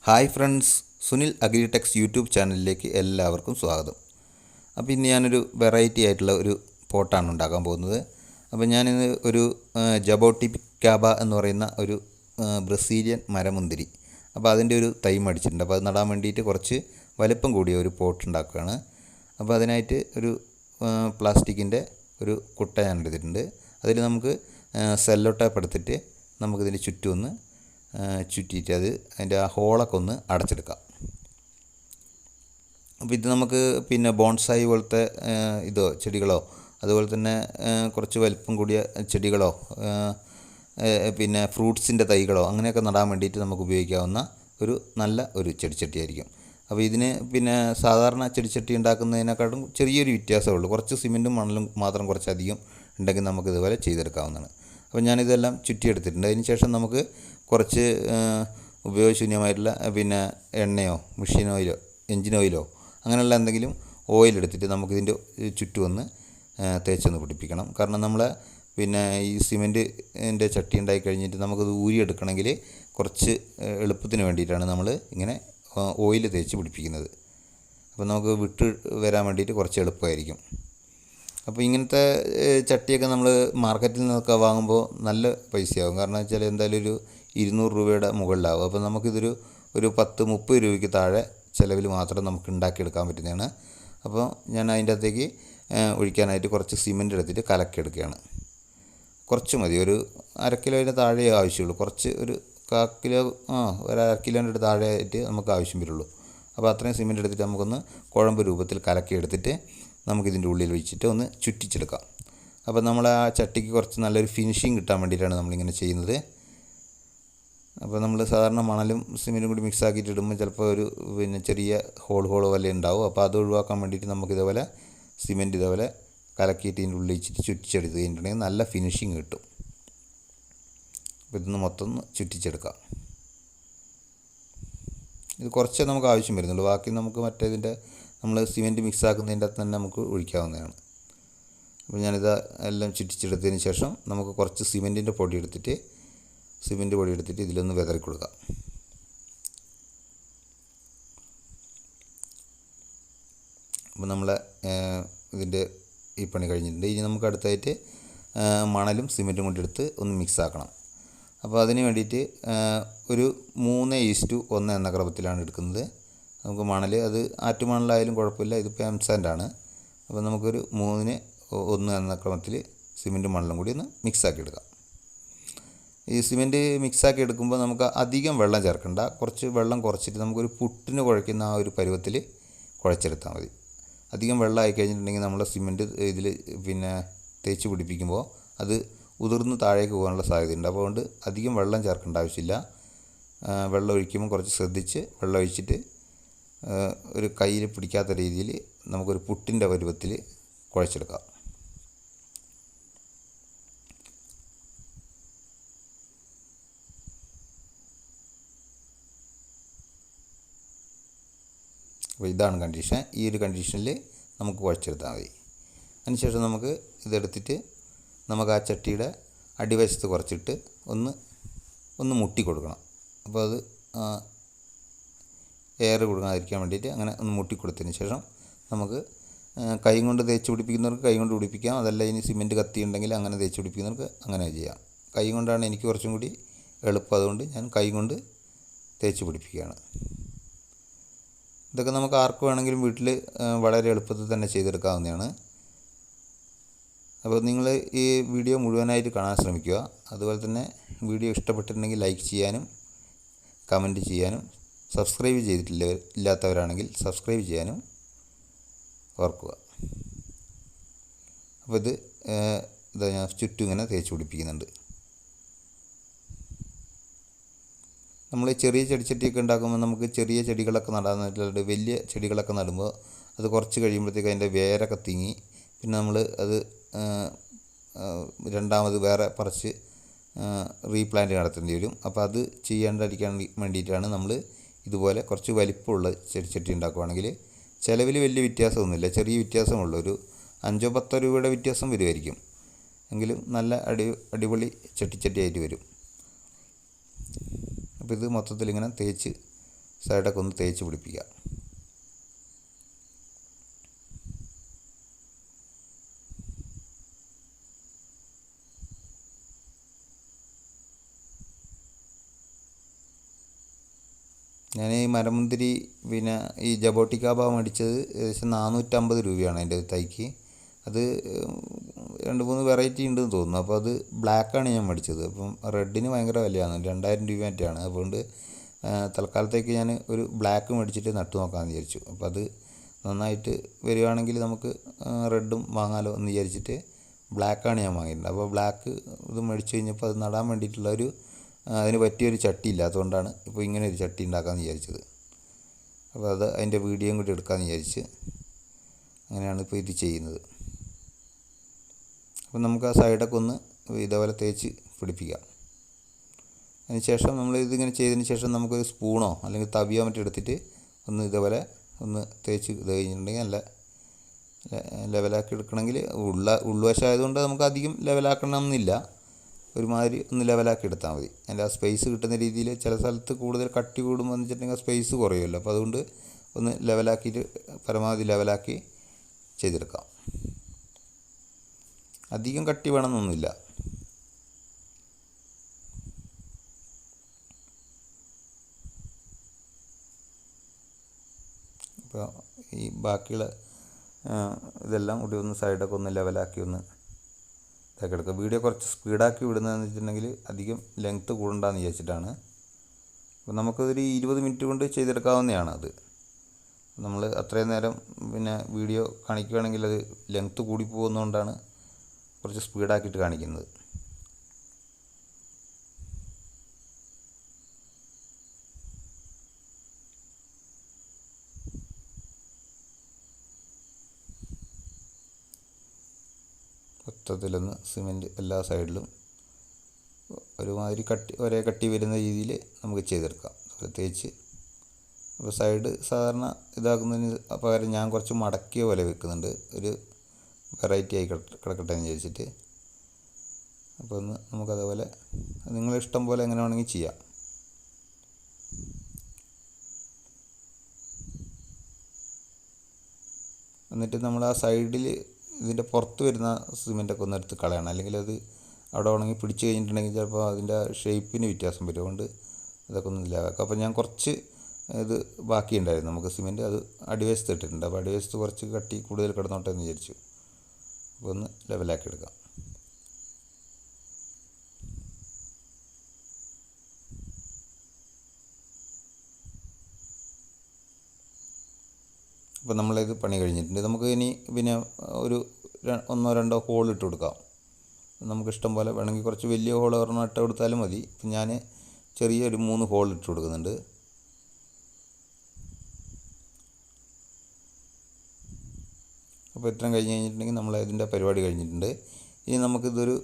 Hi friends, Sunil agritechs YouTube ചാനലിലേക്ക് എല്ലാവർക്കും സ്വാഗതം. അപ്പോൾ ഇന്ന് ഞാനൊരു വെറൈറ്റി ആയിട്ടുള്ള ഒരു പോട്ടാണ് ഉണ്ടാക്കാൻ പോകുന്നത്. അപ്പോൾ ഞാനിന്ന് ഒരു ജബോട്ടി പിക്കാബ എന്ന് പറയുന്ന ഒരു ബ്രസീലിയൻ മരമുന്തിരി, അപ്പോൾ അതിൻ്റെ ഒരു തൈ മേടിച്ചിട്ടുണ്ട്. അപ്പോൾ അത് നടാൻ വേണ്ടിയിട്ട് കുറച്ച് വലിപ്പം കൂടിയ ഒരു പോട്ട് ഉണ്ടാക്കുകയാണ്. അപ്പോൾ അതിനായിട്ട് ഒരു പ്ലാസ്റ്റിക്കിൻ്റെ ഒരു കുട്ട ഞാൻ എടുത്തിട്ടുണ്ട്. അതിൽ നമുക്ക് സെല്ലോ ടേപ്പ് എടുത്തിട്ട് നമുക്കിതിന് ചുറ്റും ഒന്ന് ചുറ്റിയിട്ട് അതിൻ്റെ ആ ഹോളൊക്കെ ഒന്ന് അടച്ചെടുക്കാം. അപ്പോൾ ഇത് നമുക്ക് പിന്നെ ബോൺസായി പോലത്തെ ചെടികളോ അതുപോലെ തന്നെ കുറച്ച് വലിപ്പം കൂടിയ ചെടികളോ പിന്നെ ഫ്രൂട്ട്സിൻ്റെ തൈകളോ അങ്ങനെയൊക്കെ നടാൻ വേണ്ടിയിട്ട് നമുക്ക് ഉപയോഗിക്കാവുന്ന ഒരു നല്ല ഒരു ചെടിച്ചട്ടിയായിരിക്കും. അപ്പോൾ ഇതിന് പിന്നെ സാധാരണ ചെടിച്ചട്ടി ഉണ്ടാക്കുന്നതിനെക്കാട്ടും ചെറിയൊരു വ്യത്യാസമേ ഉള്ളൂ. കുറച്ച് സിമെൻറ്റും മണലും മാത്രം കുറച്ചധികം ഉണ്ടെങ്കിൽ നമുക്ക് ഇതുപോലെ ചെയ്തെടുക്കാവുന്നതാണ്. അപ്പോൾ ഞാനിതെല്ലാം ചുറ്റിയെടുത്തിട്ടുണ്ട്. അതിന് ശേഷം നമുക്ക് കുറച്ച് ഉപയോഗശൂന്യമായിട്ടുള്ള പിന്നെ എണ്ണയോ മെഷീൻ ഓയിലോ എൻജിൻ ഓയിലോ അങ്ങനെയുള്ള എന്തെങ്കിലും ഓയിൽ എടുത്തിട്ട് നമുക്കിതിൻ്റെ ചുറ്റും ഒന്ന് തേച്ചൊന്ന് പിടിപ്പിക്കണം. കാരണം നമ്മളെ പിന്നെ ഈ സിമെൻറ്റിൻ്റെ ചട്ടി ഉണ്ടായി കഴിഞ്ഞിട്ട് നമുക്കത് ഊരിയെടുക്കണമെങ്കിൽ കുറച്ച് എളുപ്പത്തിന് വേണ്ടിയിട്ടാണ് നമ്മൾ ഇങ്ങനെ ഓയിൽ തേച്ച് പിടിപ്പിക്കുന്നത്. അപ്പോൾ നമുക്ക് വിട്ട് വരാൻ വേണ്ടിയിട്ട് കുറച്ച് എളുപ്പമായിരിക്കും. അപ്പോൾ ഇങ്ങനത്തെ ചട്ടിയൊക്കെ നമ്മൾ മാർക്കറ്റിൽ നിന്നൊക്കെ വാങ്ങുമ്പോൾ നല്ല പൈസയാകും. കാരണം വെച്ചാൽ എന്തായാലും ഒരു 200 രൂപയുടെ മുകളിലാവും. അപ്പോൾ നമുക്കിതൊരു 10-30 രൂപയ്ക്ക് താഴെ ചിലവിൽ മാത്രം നമുക്ക് ഉണ്ടാക്കിയെടുക്കാൻ പറ്റുന്നതാണ്. അപ്പോൾ ഞാൻ അതിൻ്റെ അകത്തേക്ക് ഒഴിക്കാനായിട്ട് കുറച്ച് സിമെൻറ്റ് എടുത്തിട്ട് കലക്കിയെടുക്കുകയാണ്. കുറച്ച് മതി, ഒരു 1/2 കിലോയുടെ താഴെ ആവശ്യമുള്ളൂ. കുറച്ച് ഒരു 1/4 കിലോ ഒരു 1/2 കിലോൻ്റെ താഴെ ആയിട്ട് നമുക്ക് ആവശ്യം വരുള്ളൂ. അപ്പോൾ അത്രയും സിമെൻറ്റ് എടുത്തിട്ട് നമുക്കൊന്ന് കുഴമ്പ് രൂപത്തിൽ കലക്കിയെടുത്തിട്ട് നമുക്കിതിൻ്റെ ഉള്ളിൽ ഒഴിച്ചിട്ട് ഒന്ന് ചുറ്റിച്ചെടുക്കാം. അപ്പോൾ നമ്മൾ ആ ചട്ടിക്ക് കുറച്ച് നല്ലൊരു ഫിനിഷിങ് കിട്ടാൻ വേണ്ടിയിട്ടാണ് നമ്മളിങ്ങനെ ചെയ്യുന്നത്. അപ്പോൾ നമ്മൾ സാധാരണ മണലും സിമെൻറ്റും കൂടി മിക്സ് ആക്കിയിട്ട് ഇടുമ്പോൾ ചിലപ്പോൾ ഒരു പിന്നെ ചെറിയ ഹോൾ പോലെ ഉണ്ടാവും. അപ്പോൾ അത് ഒഴിവാക്കാൻ വേണ്ടിയിട്ട് നമുക്കിതേപോലെ സിമെൻറ്റ് ഇതേപോലെ കലക്കിയിട്ട് ഇതിൻ്റെ ഉള്ളിൽ വെച്ചിട്ട് ചുറ്റിച്ചെടുത്ത് കഴിഞ്ഞിട്ടുണ്ടെങ്കിൽ നല്ല ഫിനിഷിങ് കിട്ടും. അപ്പോൾ ഇതൊന്ന് മൊത്തം ഒന്ന് ചുറ്റിച്ചെടുക്കാം. ഇത് കുറച്ചേ നമുക്ക് ആവശ്യം വരുന്നുള്ളൂ. ബാക്കി നമുക്ക് മറ്റേതിൻ്റെ നമ്മൾ സിമെൻറ്റ് മിക്സ് ആക്കുന്നതിൻ്റെ അകത്ത് തന്നെ നമുക്ക് ഒഴിക്കാവുന്നതാണ്. അപ്പോൾ ഞാനിത് എല്ലാം ചുറ്റിച്ചെടുത്തതിന് ശേഷം നമുക്ക് കുറച്ച് സിമെൻറ്റ് പൊടി എടുത്തിട്ട് ഇതിലൊന്ന് വിതറി കൊടുക്കാം. അപ്പോൾ നമ്മളെ ഇതിൻ്റെ ഈ പണി കഴിഞ്ഞിട്ടുണ്ട്. ഇനി നമുക്ക് അടുത്തായിട്ട് മണലും സിമെൻറ്റും കൊണ്ടെടുത്ത് ഒന്ന് മിക്സ് ആക്കണം. അപ്പോൾ അതിന് വേണ്ടിയിട്ട് ഒരു 3:1 എന്ന ക്രമത്തിലാണ് എടുക്കുന്നത്. നമുക്ക് മണൽ അത് ആറ്റുമണലായാലും കുഴപ്പമില്ല, ഇതിപ്പോൾ എംസാൻഡാണ്. അപ്പോൾ നമുക്കൊരു 3:1 എന്ന ക്രമത്തിൽ സിമെൻറ്റും മണലും കൂടി ഒന്ന് മിക്സാക്കി എടുക്കാം. ഈ സിമെൻറ്റ് മിക്സാക്കി എടുക്കുമ്പോൾ നമുക്ക് അധികം വെള്ളം ചേർക്കണ്ട, കുറച്ച് വെള്ളം കുറച്ചിട്ട് നമുക്കൊരു പുട്ടിന് കുഴയ്ക്കുന്ന ആ ഒരു പരുവത്തിൽ കുഴച്ചെടുത്താൽ മതി. അധികം വെള്ളം ആയി കഴിഞ്ഞിട്ടുണ്ടെങ്കിൽ നമ്മൾ സിമെൻറ്റ് ഇതിൽ പിന്നെ തേച്ച് പിടിപ്പിക്കുമ്പോൾ അത് ഉതിർന്ന് താഴേക്ക് പോകാനുള്ള സാധ്യതയുണ്ട്. അപ്പോൾ അതുകൊണ്ട് അധികം വെള്ളം ചേർക്കേണ്ട ആവശ്യമില്ല. വെള്ളം ഒഴിക്കുമ്പോൾ കുറച്ച് ശ്രദ്ധിച്ച് വെള്ളം ഒഴിച്ചിട്ട് ഒരു കയ്യിൽ പിടിക്കാത്ത രീതിയിൽ നമുക്കൊരു പുട്ടിൻ്റെ പരുവത്തിൽ കുഴച്ചെടുക്കാം. അപ്പോൾ ഇതാണ് കണ്ടീഷൻ. ഈ ഒരു കണ്ടീഷനിൽ നമുക്ക് കുഴച്ചെടുത്താൽ മതി. അതിനുശേഷം നമുക്ക് ഇതെടുത്തിട്ട് നമുക്ക് ആ ചട്ടിയുടെ അടിവശത്ത് കുറച്ചിട്ട് ഒന്ന് മുട്ടി കൊടുക്കണം. അപ്പോൾ അത് എയർ കൊടുക്കാതിരിക്കാൻ വേണ്ടിയിട്ട് അങ്ങനെ ഒന്ന് മുട്ടി കൊടുത്തതിന് ശേഷം നമുക്ക് കൈ കൊണ്ട് തേച്ച് പിടിപ്പിക്കുന്നവർക്ക് കൈ കൊണ്ട് പിടിപ്പിക്കാം. അതല്ല ഇനി സിമെൻറ്റ് കത്തി ഉണ്ടെങ്കിൽ അങ്ങനെ തേച്ച് പിടിപ്പിക്കുന്നവർക്ക് അങ്ങനെ ചെയ്യാം. കൈ കൊണ്ടാണ് എനിക്ക് കുറച്ചും കൂടി എളുപ്പം, അതുകൊണ്ട് ഞാൻ കൈ കൊണ്ട് തേച്ച് പിടിപ്പിക്കുകയാണ്. ഇതൊക്കെ നമുക്ക് ആർക്ക് വേണമെങ്കിലും വീട്ടിൽ വളരെ എളുപ്പത്തിൽ തന്നെ ചെയ്തെടുക്കാവുന്നതാണ്. അപ്പോൾ നിങ്ങൾ ഈ വീഡിയോ മുഴുവനായിട്ട് കാണാൻ ശ്രമിക്കുക. അതുപോലെ തന്നെ വീഡിയോ ഇഷ്ടപ്പെട്ടിട്ടുണ്ടെങ്കിൽ ലൈക്ക് ചെയ്യാനും കമൻറ്റ് ചെയ്യാനും സബ്സ്ക്രൈബ് ഇല്ലാത്തവരാണെങ്കിൽ സബ്സ്ക്രൈബ് ചെയ്യാനും ഓർക്കുക. അപ്പോൾ ഇതാ ഞാൻ ചുറ്റും ഇങ്ങനെ തേച്ച് പിടിപ്പിക്കുന്നുണ്ട്. നമ്മൾ ചെറിയ ചെടിച്ചട്ടിയൊക്കെ ഉണ്ടാക്കുമ്പോൾ നമുക്ക് ചെറിയ ചെടികളൊക്കെ നടാൻ വലിയ ചെടികളൊക്കെ നടുമ്പോൾ അത് കുറച്ച് കഴിയുമ്പോഴത്തേക്ക് അതിൻ്റെ വേരൊക്കെ തിങ്ങി പിന്നെ നമ്മൾ അത് രണ്ടാമത് വേറെ പറിച്ച് റീപ്ലാന്റ് നടത്തേണ്ടി വരും. അപ്പോൾ അത് ചെയ്യാണ്ടിരിക്കാൻ വേണ്ടിയിട്ടാണ് നമ്മൾ ഇതുപോലെ കുറച്ച് വലിപ്പമുള്ള ചെടിച്ചട്ടി ഉണ്ടാക്കുകയാണെങ്കിൽ ചിലവിൽ വലിയ വ്യത്യാസമൊന്നുമില്ല, ചെറിയ വ്യത്യാസമുള്ളൂ. ഒരു 5-10 രൂപയുടെ വ്യത്യാസം വരുമായിരിക്കും, എങ്കിലും നല്ല അടിപൊളി ചട്ടിച്ചട്ടിയായിട്ട് വരും. അപ്പോൾ ഇത് മൊത്തത്തിൽ ഇങ്ങനെ തേച്ച് സൈഡൊക്കെ ഒന്ന് തേച്ച് പിടിപ്പിക്കുക. ഞാൻ ഈ മരമുന്തിരി പിന്നെ ഈ ജബോട്ടിക്കാബ മേടിച്ചത് ഏകദേശം 450 രൂപയാണ് അതിൻ്റെ തൈക്ക്. അത് 2-3 വെറൈറ്റി ഉണ്ടെന്ന് തോന്നുന്നു. അപ്പോൾ അത് ബ്ലാക്കാണ് ഞാൻ മേടിച്ചത്. അപ്പം റെഡിന് ഭയങ്കര വിലയാണ്, 2000 രൂപ മറ്റാണ്. അതുകൊണ്ട് തൽക്കാലത്തേക്ക് ഞാൻ ഒരു ബ്ലാക്ക് മേടിച്ചിട്ട് നട്ടു നോക്കാമെന്ന് വിചാരിച്ചു. അപ്പോൾ അത് നന്നായിട്ട് വരികയാണെങ്കിൽ നമുക്ക് റെഡും വാങ്ങാമല്ലോ എന്ന് വിചാരിച്ചിട്ട് ബ്ലാക്കാണ് ഞാൻ വാങ്ങിയിട്ടുണ്ട്. അപ്പോൾ ബ്ലാക്ക് ഇത് മേടിച്ച് കഴിഞ്ഞപ്പോൾ അത് നടാൻ വേണ്ടിയിട്ടുള്ളൊരു അതിന് പറ്റിയൊരു ചട്ടി ഇല്ലാത്തതുകൊണ്ടാണ് ഇപ്പോൾ ഇങ്ങനെ ഒരു ചട്ടി ഉണ്ടാക്കാമെന്ന് വിചാരിച്ചത്. അപ്പോൾ അത് അതിൻ്റെ വീഡിയോയും കൂടി എടുക്കാമെന്ന് വിചാരിച്ച് അങ്ങനെയാണ് ഇപ്പോൾ ഇത് ചെയ്യുന്നത്. അപ്പം നമുക്ക് ആ സൈഡൊക്കെ ഒന്ന് ഇതേപോലെ തേച്ച് പിടിപ്പിക്കാം. അതിനുശേഷം നമ്മൾ ഇതിങ്ങനെ ചെയ്തതിന് ശേഷം നമുക്കൊരു സ്പൂണോ അല്ലെങ്കിൽ തവിയോ മറ്റോ എടുത്തിട്ട് ഒന്ന് ഇതേപോലെ ഒന്ന് തേച്ച് ഇത് കഴിഞ്ഞിട്ടുണ്ടെങ്കിൽ നല്ല ലെവലാക്കി എടുക്കണമെങ്കിൽ ഉൾവശമായതുകൊണ്ട് നമുക്ക് അധികം ലെവലാക്കണമെന്നില്ല. ഒരുമാതിരി ഒന്ന് ലെവലാക്കി എടുത്താൽ മതി. അതിൻ്റെ ആ സ്പേസ് കിട്ടുന്ന രീതിയിൽ. ചില സ്ഥലത്ത് കൂടുതൽ കട്ടി കൂടുമ്പോൾ എന്ന് വെച്ചിട്ടുണ്ടെങ്കിൽ സ്പേസ് കുറയുമല്ലോ. അപ്പോൾ അതുകൊണ്ട് ഒന്ന് ലെവലാക്കിയിട്ട് പരമാവധി ലെവലാക്കി ചെയ്തെടുക്കാം. അധികം കട്ടി വേണമെന്നൊന്നുമില്ല. അപ്പോൾ ഈ ബാക്കിയുള്ള ഇതെല്ലാം കൂടി ഒന്ന് സൈഡൊക്കെ ഒന്ന് ലെവലാക്കി ഒന്ന് ഇതാക്കി എടുക്കുക. വീഡിയോ കുറച്ച് സ്പീഡാക്കി വിടുന്നതെന്ന് വെച്ചിട്ടുണ്ടെങ്കിൽ അധികം ലെങ്ത്ത് കൂടണ്ടെന്ന് വിചാരിച്ചിട്ടാണ്. അപ്പോൾ നമുക്കതൊരു 20 മിനിറ്റ് കൊണ്ട് ചെയ്തെടുക്കാവുന്നതാണ്. അത് നമ്മൾ അത്രയും നേരം പിന്നെ വീഡിയോ കാണിക്കുകയാണെങ്കിൽ അത് ലെങ്ത്ത് കൂടി പോകുന്നതുകൊണ്ടാണ് കുറച്ച് സ്പീഡാക്കിയിട്ട് കാണിക്കുന്നത്. മൊത്തത്തിലൊന്ന് സിമെൻറ്റ് എല്ലാ സൈഡിലും ഒരുമാതിരി ഒരേ കട്ടി വരുന്ന രീതിയിൽ നമുക്ക് ചെയ്തെടുക്കാം. പ്രത്യേകിച്ച് അപ്പോൾ സൈഡ് സാധാരണ ഇതാക്കുന്നതിന് പകരം ഞാൻ കുറച്ച് മടക്കിയ പോലെ വെക്കുന്നുണ്ട്, ഒരു വെറൈറ്റി ആയി കിടക്കട്ടെ എന്ന് വിചാരിച്ചിട്ട്. അപ്പോൾ ഒന്ന് നമുക്കതേപോലെ നിങ്ങളിഷ്ടം പോലെ എങ്ങനെ വേണമെങ്കിൽ ചെയ്യാം. എന്നിട്ട് നമ്മൾ ആ സൈഡിൽ ഇതിൻ്റെ പുറത്ത് വരുന്ന സിമെൻറ്റൊക്കെ ഒന്ന് എടുത്ത് കളയണം. അല്ലെങ്കിൽ അത് അവിടെ ഉണങ്ങി പിടിച്ച് കഴിഞ്ഞിട്ടുണ്ടെങ്കിൽ ചിലപ്പോൾ അതിൻ്റെ ഷേപ്പിന് വ്യത്യാസം വരും. അതുകൊണ്ട് അതൊക്കെ ഒന്ന് ലെവലാക്കാം. അപ്പോൾ ഞാൻ കുറച്ച് ഇത് ബാക്കിയുണ്ടായിരുന്നു നമുക്ക് സിമെൻറ്റ്, അത് അടിവശത്ത് ഇട്ടിട്ടുണ്ട്. അപ്പോൾ അടിവശത്ത് കുറച്ച് കട്ടി കൂടുതൽ കിടന്നോട്ടെ എന്ന് വിചാരിച്ചു. അപ്പോൾ ഒന്ന് ലെവലാക്കി എടുക്കാം. അപ്പോൾ നമ്മളിത് പണി കഴിഞ്ഞിട്ടുണ്ട്. നമുക്ക് ഇനി പിന്നെ ഒരു 1-2 ഹോൾ ഇട്ട് കൊടുക്കാം. നമുക്കിഷ്ടം പോലെ വേണമെങ്കിൽ കുറച്ച് വലിയ ഹോൾ ഒരെണ്ണം ഇട്ട് കൊടുത്താലും മതി. ഇപ്പം ഞാൻ ചെറിയൊരു 3 ഹോൾ ഇട്ട് കൊടുക്കുന്നുണ്ട്. അപ്പോൾ ഇത്രയും കഴിഞ്ഞ് കഴിഞ്ഞിട്ടുണ്ടെങ്കിൽ നമ്മൾ ഇതിൻ്റെ പരിപാടി കഴിഞ്ഞിട്ടുണ്ട്. ഇനി നമുക്കിതൊരു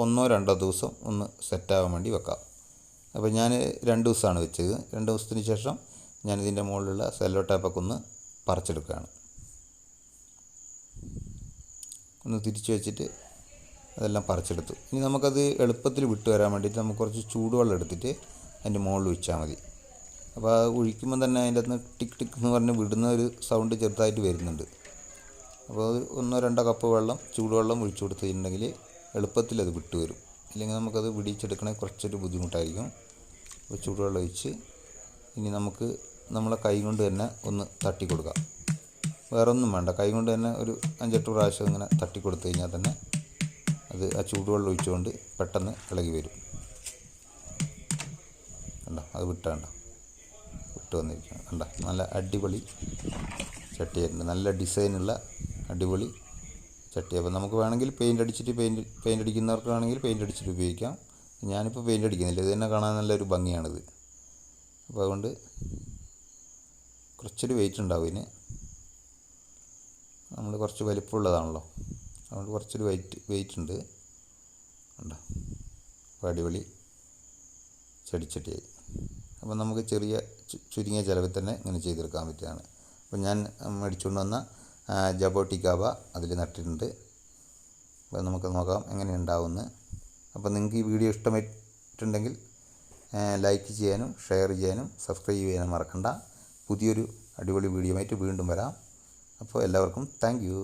1-2 ദിവസം ഒന്ന് സെറ്റാകാൻ വേണ്ടി വെക്കാം. അപ്പോൾ ഞാൻ 2 ദിവസമാണ് വെച്ചത്. 2 ദിവസത്തിന് ശേഷം ഞാനിതിൻ്റെ മുകളിലുള്ള സെല്ലോ ടാപ്പൊക്കെ ഒന്ന് പറിച്ചെടുക്കുകയാണ്. ഒന്ന് തിരിച്ച് വെച്ചിട്ട് അതെല്ലാം പറിച്ചെടുത്തു. ഇനി നമുക്കത് എളുപ്പത്തിൽ വിട്ട് വരാൻ വേണ്ടിയിട്ട് നമുക്ക് കുറച്ച് ചൂടുവെള്ളം എടുത്തിട്ട് അതിൻ്റെ മുകളിൽ ഒഴിച്ചാൽ മതി. അപ്പോൾ അത് ഒഴിക്കുമ്പോൾ തന്നെ അതിൻ്റെ അകത്ത് നിന്ന് ടിക്ക് ടിക്ക് എന്ന് പറഞ്ഞ് വിടുന്ന ഒരു സൗണ്ട് ചെറുതായിട്ട് വരുന്നുണ്ട്. അപ്പോൾ അത് 1-2 കപ്പ് വെള്ളം ചൂടുവെള്ളം ഒഴിച്ചു കൊടുത്തിട്ടുണ്ടെങ്കിൽ എളുപ്പത്തിൽ അത് വിട്ട് വരും. ഇല്ലെങ്കിൽ നമുക്കത് വിടിച്ചെടുക്കണമെങ്കിൽ കുറച്ചൊരു ബുദ്ധിമുട്ടായിരിക്കും. അപ്പോൾ ചൂടുവെള്ളം ഒഴിച്ച് ഇനി നമുക്ക് നമ്മളെ കൈ കൊണ്ട് തന്നെ ഒന്ന് തട്ടി കൊടുക്കാം. വേറെ ഒന്നും വേണ്ട, കൈ കൊണ്ട് തന്നെ ഒരു 5-8 പ്രാവശ്യം ഇങ്ങനെ തട്ടി കൊടുത്തു കഴിഞ്ഞാൽ തന്നെ അത് ആ ചൂടുവെള്ളം ഒഴിച്ചുകൊണ്ട് പെട്ടെന്ന് ഇളകി വരും. കണ്ടോ, അത് വിട്ട് വന്നിരിക്കണം. കണ്ടോ, നല്ല അടിപൊളി ചട്ടിയായിട്ടുണ്ട്. നല്ല ഡിസൈനുള്ള അടിപൊളി ചട്ടി. അപ്പോൾ നമുക്ക് വേണമെങ്കിൽ പെയിൻ്റ് അടിച്ചിട്ട് പെയിൻ്റ് അടിക്കുന്നവർക്ക് വേണമെങ്കിൽ പെയിൻ്റ് അടിച്ചിട്ട് ഉപയോഗിക്കാം. ഞാനിപ്പോൾ പെയിൻ്റ് അടിക്കുന്നില്ല, ഇത് തന്നെ കാണാൻ നല്ലൊരു ഭംഗിയാണിത്. അപ്പോൾ അതുകൊണ്ട് കുറച്ചൊരു വെയിറ്റ് ഉണ്ടാവും ഇതിന്. നമ്മൾ കുറച്ച് വലിപ്പമുള്ളതാണല്ലോ, അതുകൊണ്ട് കുറച്ചൊരു വെയിറ്റ് ഉണ്ട്. ഉണ്ടോ, അപ്പോൾ അടിപൊളി ചെടിച്ചട്ടിയായി. അപ്പോൾ നമുക്ക് ചുരുങ്ങിയ ചിലവിൽ തന്നെ ഇങ്ങനെ ചെയ്തെടുക്കാൻ പറ്റുകയാണ്. അപ്പോൾ ഞാൻ മേടിച്ചുകൊണ്ട് വന്ന ജബോട്ടിക്കാബ അതിൽ നട്ടിട്ടുണ്ട്. അപ്പോൾ നമുക്ക് നോക്കാം എങ്ങനെ ഉണ്ടാവുമെന്ന്. അപ്പോൾ നിങ്ങൾക്ക് ഈ വീഡിയോ ഇഷ്ടമായിട്ടുണ്ടെങ്കിൽ ലൈക്ക് ചെയ്യാനും ഷെയർ ചെയ്യാനും സബ്സ്ക്രൈബ് ചെയ്യാനും മറക്കണ്ട. പുതിയൊരു അടിപൊളി വീഡിയോ ആയിട്ട് വീണ്ടും വരാം. അപ്പോൾ എല്ലാവർക്കും താങ്ക് യു.